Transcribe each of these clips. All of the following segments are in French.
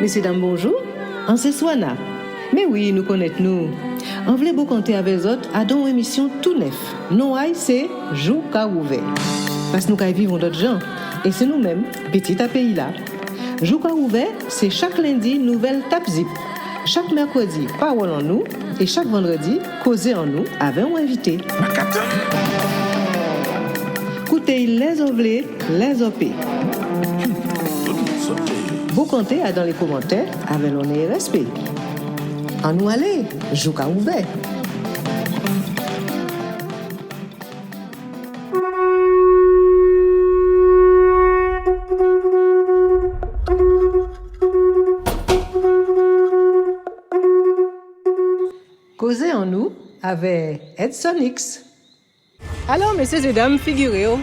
Messieurs, dames, bonjour. En c'est Swana. Mais oui, nous connaissons nous. On voulait beaucoup compter avec les autres à une émission tout neuf. Non, c'est Jou ka ouvert. Parce que nous vivons d'autres gens. Et c'est nous-mêmes, petit à pays là. Jou ka ouvert, c'est chaque lundi, nouvelle Tap Zip. Chaque mercredi, parole en nous. Et chaque vendredi, causer en nous avec un invité. Écoutez les ovlés, les opés. Vous comptez dans les commentaires avec l'honneur et respect. En nous aller, Jou ka ouvert. Causer en nous avec Edson X. Alors, messieurs et dames, figurez-vous,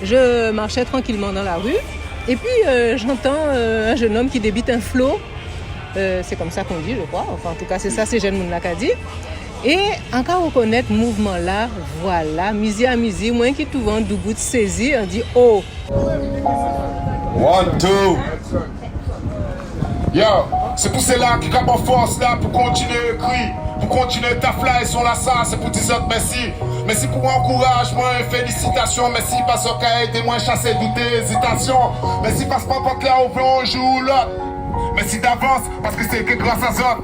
je marchais tranquillement dans la rue et puis j'entends un jeune homme qui débite un flot. C'est comme ça qu'on dit, je crois. Enfin, en tout cas, c'est ça, c'est jeune moun qui a dit. Et encore reconnaître le mouvement là, voilà, misi à misi, moi qui tout vent du bout de saisi, on dit oh. 1, 2. Yo, c'est pour cela qui cap en force là pour continuer à écrire. Pour continuer ta fly sur la ça, c'est pour dire merci. Merci pour l'encouragement et félicitations. Merci parce que t'as aidé moi à chasser doute et hésitation. Merci parce que pas clair au plan un jour ou l'autre. Merci d'avance parce que c'est que grâce à ça.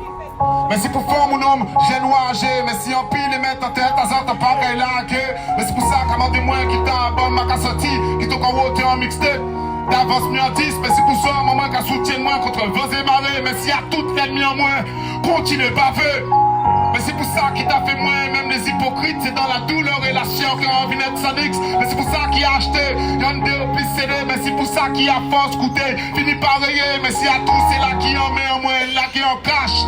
Merci pour faire mon homme, j'ai noirgé. Merci en pile et mettre en tête à ça, t'as pas qu'à larguer. Merci pour ça, comment des moins qui t'a un bon mac à sortir, qui t'ont qu'à voter en mixtape. D'avance mieux en 10, merci pour ça, maman qui soutient moi contre le vent et marée. Merci à toutes l'ennemi en moins, continue baver. Mais c'est pour ça qu'il t'a fait moins, même les hypocrites, c'est dans la douleur et la chienne qui a envie d'être Sanix. Mais c'est pour ça qu'il a acheté, y'en a au plus CD. Mais c'est pour ça qu'il a force coûté, fini par rayer. Merci à tous, c'est là qui en met en moins, là qui en cache.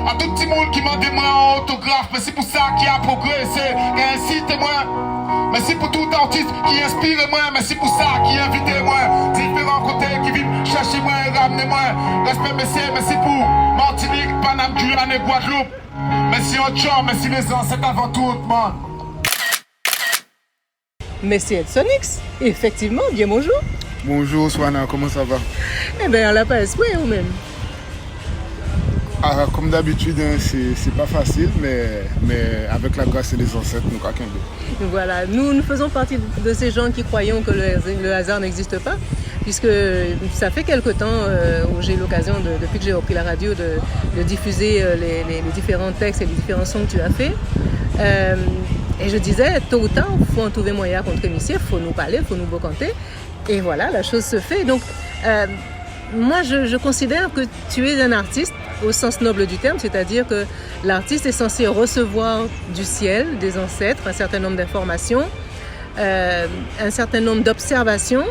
À tout petit monde qui m'a demandé moi en autographe. Mais c'est pour ça qu'il a progressé, et incité moi. Merci pour tout artiste qui inspire moi. Merci pour ça qui invite moi. Différents côtés qui viennent chercher moi et ramener moi. Respect messieurs, merci pour Martinique, Paname, Guyane et Guadeloupe. Merci en tchon, merci les ancêtres avant tout, man. Merci Edson X. Effectivement, bien bonjour. Bonjour Swana, comment ça va? Eh bien, on l'a pas esprit ou même. Ah, comme d'habitude, hein, c'est pas facile, mais avec la grâce et les ancêtres, nous craquons bien. Voilà, nous faisons partie de ces gens qui croyons que le hasard n'existe pas, puisque ça fait quelque temps où j'ai eu l'occasion, depuis que j'ai repris la radio, de diffuser les différents textes et les différents sons que tu as fait. Et je disais, tôt ou tard, il faut en trouver moyen contre émissier, il faut nous parler, il faut nous bocanter. Et voilà, la chose se fait. Donc, moi, je considère que tu es un artiste au sens noble du terme, c'est-à-dire que l'artiste est censé recevoir du ciel, des ancêtres, un certain nombre d'informations, un certain nombre d'observations,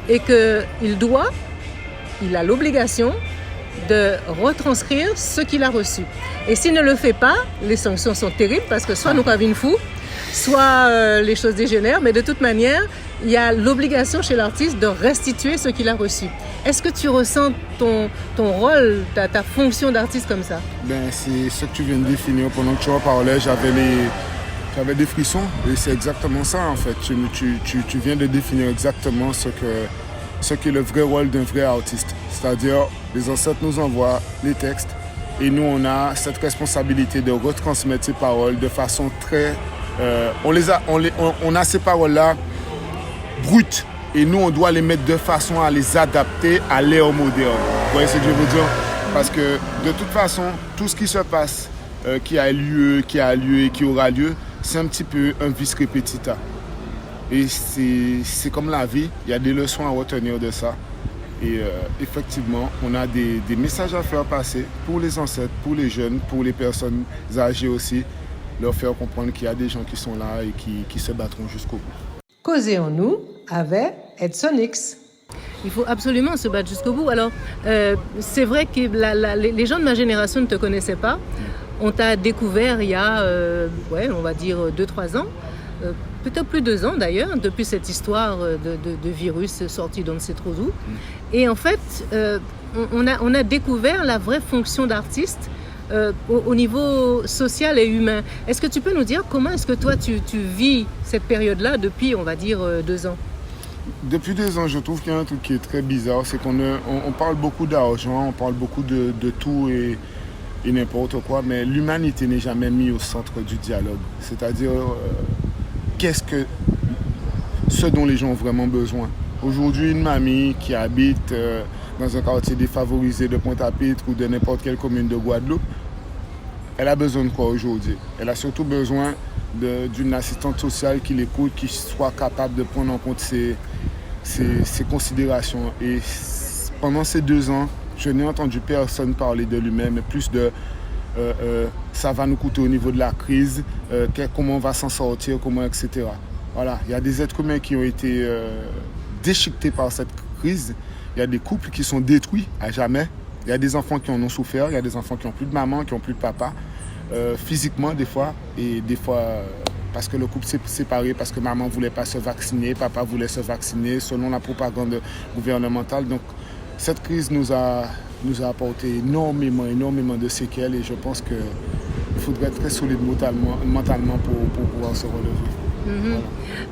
et qu'il a l'obligation de retranscrire ce qu'il a reçu. Et s'il ne le fait pas, les sanctions sont terribles, parce que soit nous avons une fou, soit les choses dégénèrent, mais de toute manière, il y a l'obligation chez l'artiste de restituer ce qu'il a reçu. Est-ce que tu ressens ton rôle, ta fonction d'artiste comme ça? C'est ce que tu viens de définir. Pendant que tu en parlais, j'avais des frissons et c'est exactement ça en fait. Tu viens de définir exactement ce qu'est le vrai rôle d'un vrai artiste. C'est-à-dire, les ancêtres nous envoient les textes et nous, on a cette responsabilité de retransmettre ces paroles de façon très... on a ces paroles-là brutes. Et nous, on doit les mettre de façon à les adapter à l'ère moderne. Vous voyez ce que je veux dire? Parce que de toute façon, tout ce qui se passe, qui a lieu et qui aura lieu, c'est un petit peu un vice repetita. Et c'est comme la vie, il y a des leçons à retenir de ça. Et effectivement, on a des messages à faire passer pour les ancêtres, pour les jeunes, pour les personnes âgées aussi, leur faire comprendre qu'il y a des gens qui sont là et qui se battront jusqu'au bout. Causez en nous avec Edson X. Il faut absolument se battre jusqu'au bout. Alors, c'est vrai que les gens de ma génération ne te connaissaient pas. On t'a découvert il y a, on va dire 2-3 ans. Peut-être plus 2 ans d'ailleurs, depuis cette histoire de virus sorti d'on ne sait trop d'où. Et en fait, on a découvert la vraie fonction d'artiste au niveau social et humain. Est-ce que tu peux nous dire comment est-ce que toi tu vis cette période-là depuis, on va dire, 2 ans? Depuis 2 ans, je trouve qu'il y a un truc qui est très bizarre, c'est qu'on parle beaucoup d'argent, on parle beaucoup de tout et n'importe quoi, mais l'humanité n'est jamais mise au centre du dialogue. C'est-à-dire, ce dont les gens ont vraiment besoin. Aujourd'hui, une mamie qui habite dans un quartier défavorisé de Pointe-à-Pitre ou de n'importe quelle commune de Guadeloupe, elle a besoin de quoi aujourd'hui? Elle a surtout besoin d'une assistante sociale qui l'écoute, qui soit capable de prendre en compte ses considérations. Et pendant ces 2 ans, je n'ai entendu personne parler de lui-même, mais plus de ça va nous coûter au niveau de la crise, comment on va s'en sortir, etc. Voilà, il y a des êtres humains qui ont été déchiquetés par cette crise. Il y a des couples qui sont détruits à jamais. Il y a des enfants qui en ont souffert. Il y a des enfants qui n'ont plus de maman, qui n'ont plus de papa. Physiquement, des fois. Et des fois, parce que le couple s'est séparé, parce que maman ne voulait pas se vacciner, papa voulait se vacciner, selon la propagande gouvernementale. Donc, cette crise nous a apporté énormément de séquelles. Et je pense qu'il faudrait être très solide mentalement pour pouvoir se relever. Voilà.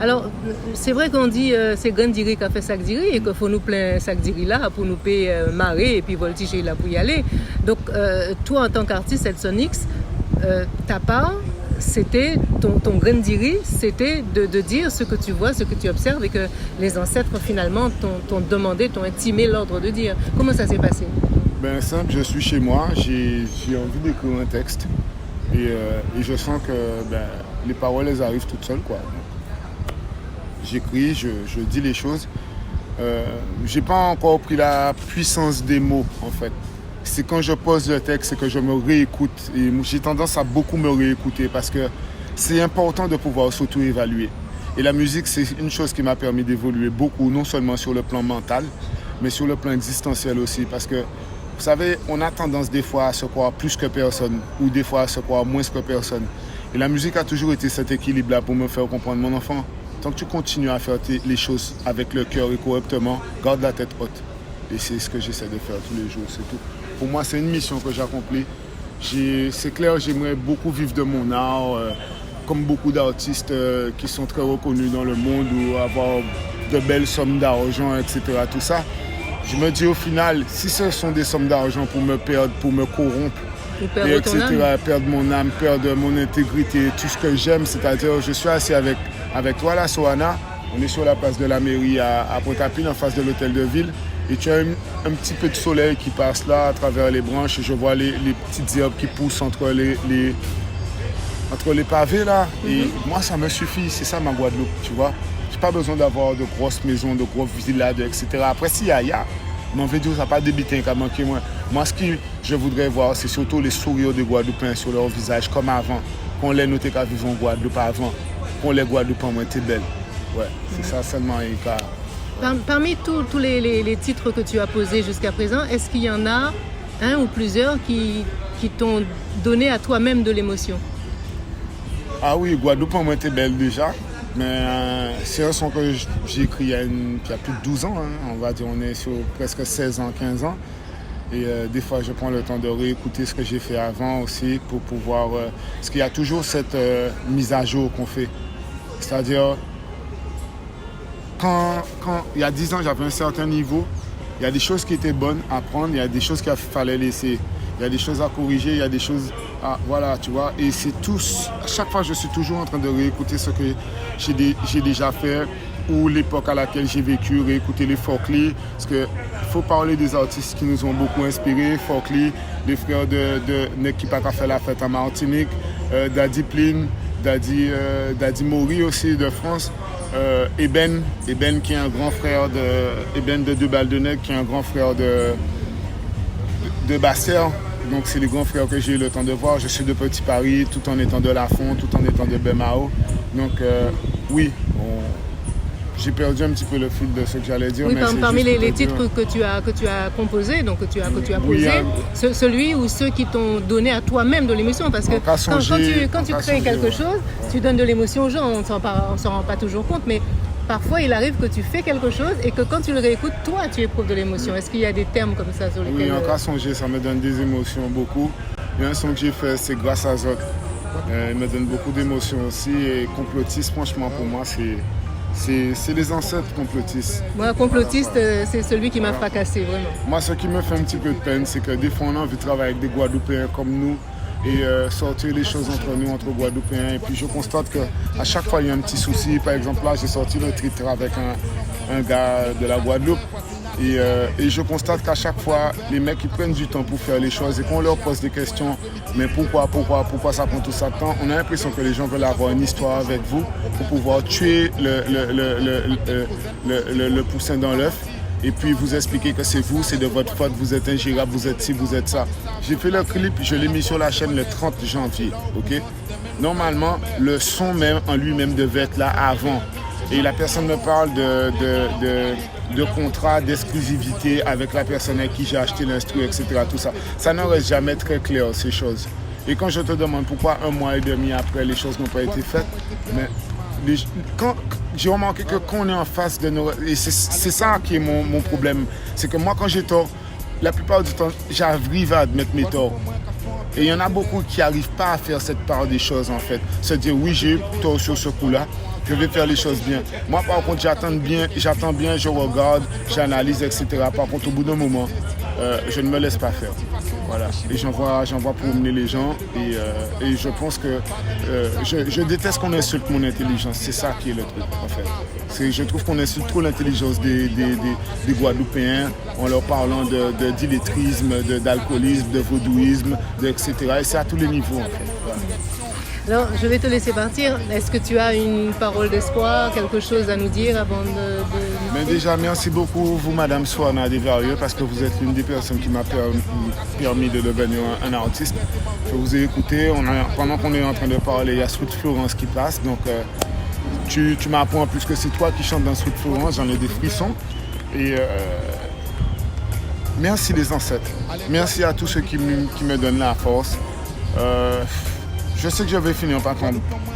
Alors, c'est vrai qu'on dit c'est Grandiri qui a fait Sac-Diri et qu'il faut nous plein Sac-Diri là pour nous payer marée et puis voltiger là pour y aller. Donc, toi, en tant qu'artiste Edsonix, ta part, c'était ton Grandiri, c'était de dire ce que tu vois, ce que tu observes et que les ancêtres finalement t'ont demandé, t'ont intimé l'ordre de dire. Comment ça s'est passé? Ben simple, je suis chez moi, j'ai envie d'écrire un texte et je sens que les paroles, elles arrivent toutes seules, quoi. J'écris, je dis les choses. J'ai pas encore pris la puissance des mots, en fait. C'est quand je pose le texte, c'est que je me réécoute. Et j'ai tendance à beaucoup me réécouter parce que c'est important de pouvoir s'auto-évaluer. Et la musique, c'est une chose qui m'a permis d'évoluer beaucoup, non seulement sur le plan mental, mais sur le plan existentiel aussi. Parce que, vous savez, on a tendance des fois à se croire plus que personne ou des fois à se croire moins que personne. Et la musique a toujours été cet équilibre-là pour me faire comprendre. Mon enfant, tant que tu continues à faire les choses avec le cœur et correctement, garde la tête haute. Et c'est ce que j'essaie de faire tous les jours, c'est tout. Pour moi, c'est une mission que j'accomplis. C'est clair, j'aimerais beaucoup vivre de mon art, comme beaucoup d'artistes qui sont très reconnus dans le monde, ou avoir de belles sommes d'argent, etc. Tout ça. Je me dis au final, si ce sont des sommes d'argent pour me perdre, pour me corrompre, etc., perdre mon âme, perdre mon intégrité, tout ce que j'aime, c'est-à-dire je suis assis avec toi là, Sohana, on est sur la place de la mairie à Pointe-à-Pitre, en face de l'hôtel de ville, et tu as un petit peu de soleil qui passe là à travers les branches, et je vois les petites herbes qui poussent entre les pavés là, et moi ça me suffit, c'est ça ma Guadeloupe, tu vois. J'ai pas besoin d'avoir de grosses maisons, de grosses villas, etc. Après, s'il y a, mais on veut dire que ça n'a pas débité qu'à manquer moins. Moi, ce que je voudrais voir, c'est surtout les sourires des Guadeloupéens sur leur visage, comme avant. Qu'on les notait qu'à vivre en Guadeloupe avant. Qu'on les Guadeloupéens ont été belles. Ouais, c'est ça seulement. Parmi tous les titres que tu as posés jusqu'à présent, est-ce qu'il y en a un ou plusieurs qui t'ont donné à toi-même de l'émotion? Ah oui, Guadeloupe ont été belles déjà. Mais c'est un son que j'ai écrit il y a plus de 12 ans, hein. On va dire on est sur presque 16 ans, 15 ans. Et des fois, je prends le temps de réécouter ce que j'ai fait avant aussi pour pouvoir... parce qu'il y a toujours cette mise à jour qu'on fait. C'est-à-dire, quand il y a 10 ans, j'avais un certain niveau, il y a des choses qui étaient bonnes à prendre, il y a des choses qu'il fallait laisser. Il y a des choses à corriger, il y a des choses à... Voilà, tu vois. Et c'est tous... À chaque fois, je suis toujours en train de réécouter ce que j'ai déjà fait ou l'époque à laquelle j'ai vécu, réécouter les Folkly. Parce qu'il faut parler des artistes qui nous ont beaucoup inspirés. Folkly, les frères de Nek qui a fait la fête en Martinique, Daddy Pline, Daddy Mori aussi de France. Eben qui est un grand frère de Deux Balles de Nec, qui est un grand frère de Bastère. Donc c'est les grands frères que j'ai eu le temps de voir. Je suis de Petit Paris, tout en étant de Lafont, tout en étant de Bemao. Donc oui, j'ai perdu un petit peu le fil de ce que j'allais dire. Oui, mais parmi les titres que tu as composés, donc que tu as posé, celui ou ceux qui t'ont donné à toi-même de l'émotion, parce que quand tu crées quelque chose, tu donnes de l'émotion aux gens. On ne s'en rend pas toujours compte, mais parfois, il arrive que tu fais quelque chose et que quand tu le réécoutes, toi, tu éprouves de l'émotion. Est-ce qu'il y a des termes comme ça sur lesquels... Oui, en cas songer, ça me donne des émotions beaucoup. Il y a un son que j'ai fait, c'est Grâce à Zot. Il me donne beaucoup d'émotions aussi. Et Complotiste, franchement, pour moi, C'est les ancêtres complotistes. Moi, complotiste, c'est celui qui m'a fracassé, vraiment. Moi, ce qui me fait un petit peu de peine, c'est que des fois, on a envie de travailler avec des Guadeloupéens comme nous et sortir les choses entre nous, entre Guadeloupéens. Et puis, je constate qu'à chaque fois, il y a un petit souci. Par exemple, là, j'ai sorti le titre avec un gars de la Guadeloupe. Et je constate qu'à chaque fois, les mecs ils prennent du temps pour faire les choses et qu'on leur pose des questions, mais pourquoi ça prend tout ça de temps? On a l'impression que les gens veulent avoir une histoire avec vous pour pouvoir tuer le poussin dans l'œuf et puis vous expliquer que c'est vous, c'est de votre faute, vous êtes ingérable, vous êtes ci, vous êtes ça. J'ai fait le clip, je l'ai mis sur la chaîne le 30 janvier, ok? Normalement, le son même en lui-même devait être là avant. Et la personne me parle de contrat, d'exclusivité avec la personne avec qui j'ai acheté l'instru, etc. Tout ça. Ça ne reste jamais très clair, ces choses. Et quand je te demande pourquoi 1 mois et demi après, les choses n'ont pas été faites, mais j'ai remarqué que quand on est en face de nos... Et c'est ça qui est mon problème. C'est que moi, quand j'ai tort, la plupart du temps, j'arrive à admettre mes torts. Et il y en a beaucoup qui n'arrivent pas à faire cette part des choses, en fait. Se dire, oui, j'ai eu tort sur ce coup-là. Je vais faire les choses bien. Moi, par contre, j'attends bien, je regarde, j'analyse, etc. Par contre, au bout d'un moment, je ne me laisse pas faire. Voilà. Et j'envoie promener les gens. Et je pense que je déteste qu'on insulte mon intelligence. C'est ça qui est le truc, en fait. Je trouve qu'on insulte trop l'intelligence des Guadeloupéens en leur parlant d'illettrisme, d'alcoolisme, de vaudouisme, etc. Et c'est à tous les niveaux, en fait. Voilà. Alors, je vais te laisser partir. Est-ce que tu as une parole d'espoir, quelque chose à nous dire avant de... Mais déjà, merci beaucoup, vous, Madame Soana Desvarieux, parce que vous êtes l'une des personnes qui m'a permis de devenir un artiste. Je vous ai écouté. Pendant qu'on est en train de parler, il y a Sweet Florence qui passe. Donc, tu m'apprends en plus que c'est toi qui chantes dans Sweet Florence. J'en ai des frissons. Et merci les ancêtres. Merci à tous ceux qui me donnent la force. Je sais que je vais finir par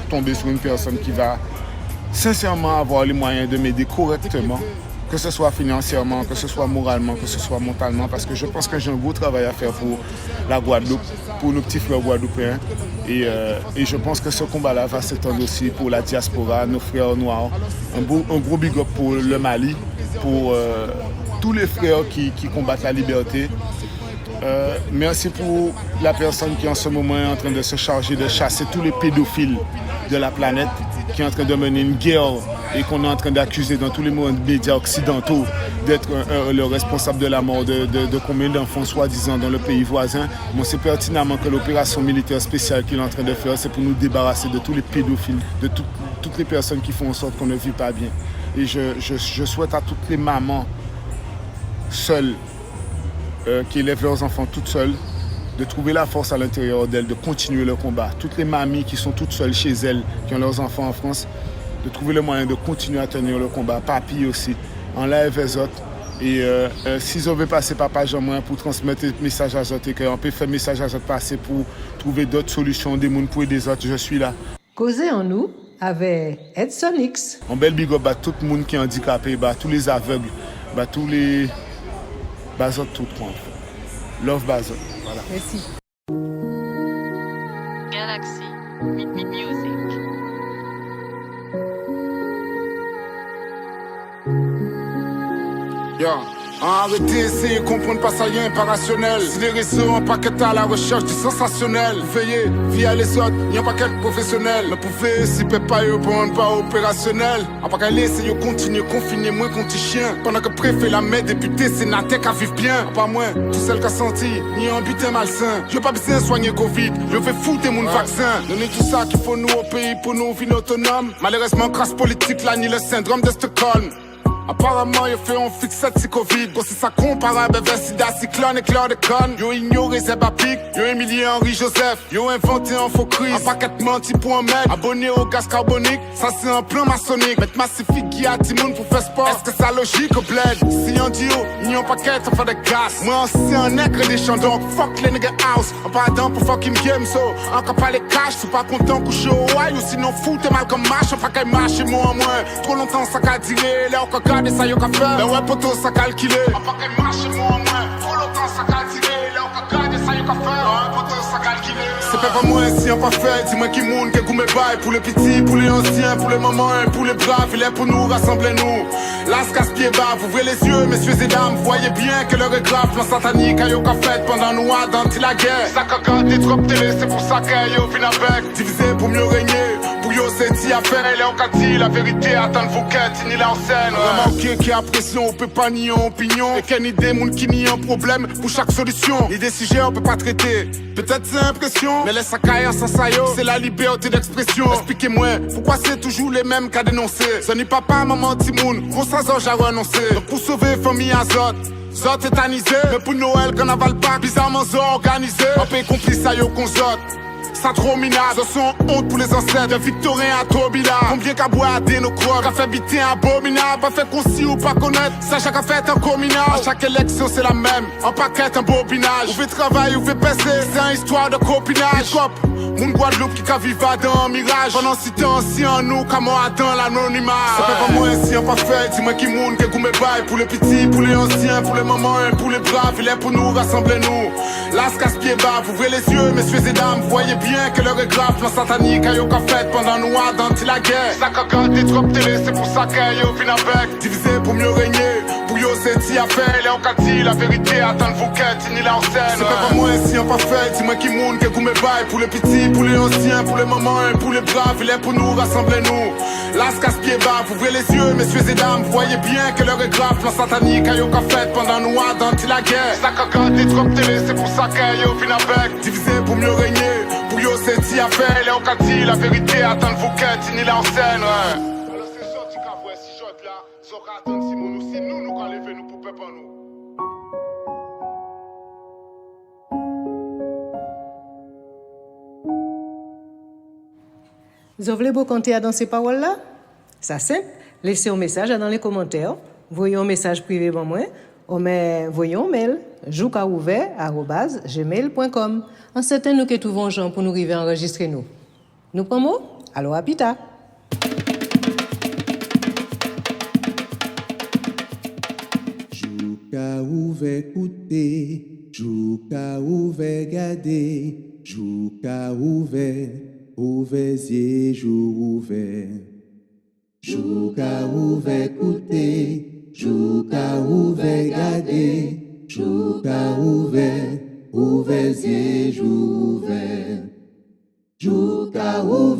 tomber sur une personne qui va sincèrement avoir les moyens de m'aider correctement, que ce soit financièrement, que ce soit moralement, que ce soit mentalement, parce que je pense que j'ai un beau travail à faire pour la Guadeloupe, pour nos petits frères guadeloupéens. Et je pense que ce combat-là va s'étendre aussi pour la diaspora, nos frères noirs. Un gros big up pour le Mali, pour tous les frères qui combattent la liberté. Merci pour la personne qui en ce moment est en train de se charger de chasser tous les pédophiles de la planète, qui est en train de mener une guerre et qu'on est en train d'accuser dans tous les médias occidentaux d'être le responsable de la mort de combien d'enfants soi-disant dans le pays voisin. On sait pertinemment que l'opération militaire spéciale qu'il est en train de faire, c'est pour nous débarrasser de tous les pédophiles, de toutes les personnes qui font en sorte qu'on ne vit pas bien. Et je souhaite à toutes les mamans seules, qui élèvent leurs enfants toutes seules, de trouver la force à l'intérieur d'elles, de continuer le combat. Toutes les mamies qui sont toutes seules chez elles, qui ont leurs enfants en France, de trouver le moyen de continuer à tenir le combat. Papi aussi, en live les autres. Et si je veux passer par page en moins pour transmettre des messages à autres et qu'on peut faire message à autres passer pour trouver d'autres solutions, des mondes pour aider les autres, je suis là. Causer en nous avec Edson X. Un bel big up à tout le monde qui est handicapé, tous les aveugles, tous les... Bazot tout le monde. Love Bazot. Voilà. Merci. Galaxy Music. Yeah. Arrêtez, essayez de comprendre pas ça, y a un pas rationnel. Si les réseaux en paquet à la recherche du sensationnel, veillez, via les autres, y a un paquet professionnel. Mais pouvez, si peut pas y répondre pas opérationnel. En paquet laissez y continuer confiné moins qu'on t'y chien. Pendant que préfet la met député, c'est Natek à vivre bien. Pas moins, tout celle qui a senti, y a un butin malsain. Y'a pas besoin de soigner Covid, je vais foutre mon vaccin. Donnez tout ça qu'il faut nous au pays pour nous vivre autonomes. Malheureusement, grâce politique, là, ni le syndrome de Stockholm. Apparemment, y'a fait un fixe c'est Covid. Bon, c'est ça comparable avec sida, cyclone et chlordécone. Yo ignoré Zeba Pic, yo Émilie Henri Joseph. Yo inventé un faux crise, un paquet menti pour un mec. Abonné au gaz carbonique, ça c'est un plan maçonnique. Mettre massifique qui a Timoun pour faire sport. Est-ce que ça logique au bled? Si on dit oh, y'a un paquet, ça fait de gaz. Moi, c'est un nègre des champs, donc fuck les niggas house. En pardon pour fucking game, so encore pas les cash. Suis pas content coucher au wine ou sinon fou, t'es mal comme marche. Un paquet marche et moi en moins. Trop longtemps ça qu'a tiré, là on des ça y'a qu'à faire, mais ouais poto ça calculé. En pas qu'elle marche moi en moins, trop longtemps ça qu'a tiré, là on peut garder ça y'a qu'à faire, ouais poto ça calculé. C'est pas moi si on pas fait, dis-moi qui moun, que goût mes bails. Pour les petits, pour les anciens, pour les mamans, pour les braves. Il est pour nous, rassemblez-nous. Là, ce casse-pied bas, ouvrez les yeux, messieurs et dames. Voyez bien que l'heure est grave. Plan satanique, aïe au fait pendant nous, dans la guerre. Ça caca, des trop télé, c'est pour ça qu'aïe au vin avec. Divisé pour mieux régner. Pour yo, c'est dit à faire, elle est en quartier. La vérité, attendre vos quêtes, ni là en scène. Remarquez qu'il y a pression, on peut pas nier en opinion. Et qu'une idée, moun qui nie un problème pour chaque solution. L'idée sujet, on peut pas traiter. Peut-être c'est impression, mais laisse ça caille sans saillot. C'est la liberté d'expression. Expliquez-moi, pourquoi c'est toujours les mêmes qu'à dénoncer. Ce n'est papa, maman, Timoun, gros sazon, j'ai renoncé. Donc pour sauver famille Azot, Zot étanisé. Mais pour Noël, carnaval pas, bizarrement Zot organisé. On paye complice à yo qu'on Zot. Ça trop minable, ce sont honte pour les ancêtres de Victorien à Tobila. Combien qu'à boire à nos crocs, qu'a fait biter abominable, pas fait concis ou pas connaître, ça chaque fait un communal. À chaque élection c'est la même, en paquet un bobinage. Ou fait travail ou fait passer, c'est une histoire de copinage. Cop, mon Guadeloupe qui qu'a viva dans un mirage. Pendant si t'es ancien nous, comment attend l'anonymat. Ça fait pas moi si on pas fait, dis-moi qui moun, que goût mes bails. Pour les petits, pour les anciens, pour les mamans et pour les braves. Il est pour nous, rassemblez-nous. Là, ce casse-pied bas, ouvrez les yeux, messieurs et dames, voyez bien que l'heure est grave, plan satanique, aïe au fait pendant nous, dans la guerre. Ça caca, des trop télé, c'est pour ça qu'aïe au vin avec. Divisé pour mieux régner, pour yo, c'est dit à faire, elle est en quartier, la vérité, attendre vos quêtes, ni là en scène. C'est pas moi si on pas fait, dis-moi qui moun, que goût mes bails. Pour les petits, pour les anciens, pour les mamans et pour les braves, il est pour nous, rassemblez-nous. Là, ce casse-pied bas, ouvrez les yeux, messieurs et dames, voyez bien que l'heure est grave, plan satanique, aïe au fait pendant nous, dans la guerre. Ça caca, des trop télé, c'est pour ça qu'aïe au vin avec. Divisé pour mieux régner, pour yo, c'est dit à faire, elle est en quartier, la vérité, attendre vos quêtes, ni là en scène, ouais. Alors c'est sorti qu'à voir si j'autre là, Zora attendre si mon nous, si nous quand lever nous pour peuple nous. Vous voulez vous compter dans ces paroles-là? Ça simple. Laissez un message dans les commentaires. Voyez un message privé pour moi. Ou mais voyez un mail joukaouvert@gmail.com. En certain nous que trouvons gens pour nous arriver à enregistrer nous. Nous prenons alors à pita. Jouka ouvert écouter, jouka ouvert garder, jouka ouvert, ouvert yeux, jour ouvert. Jouka ouvert écouter, jouka ouvert garder, jouka ouvert, ouvert yeux, jour ouvert. Jouka ouvert.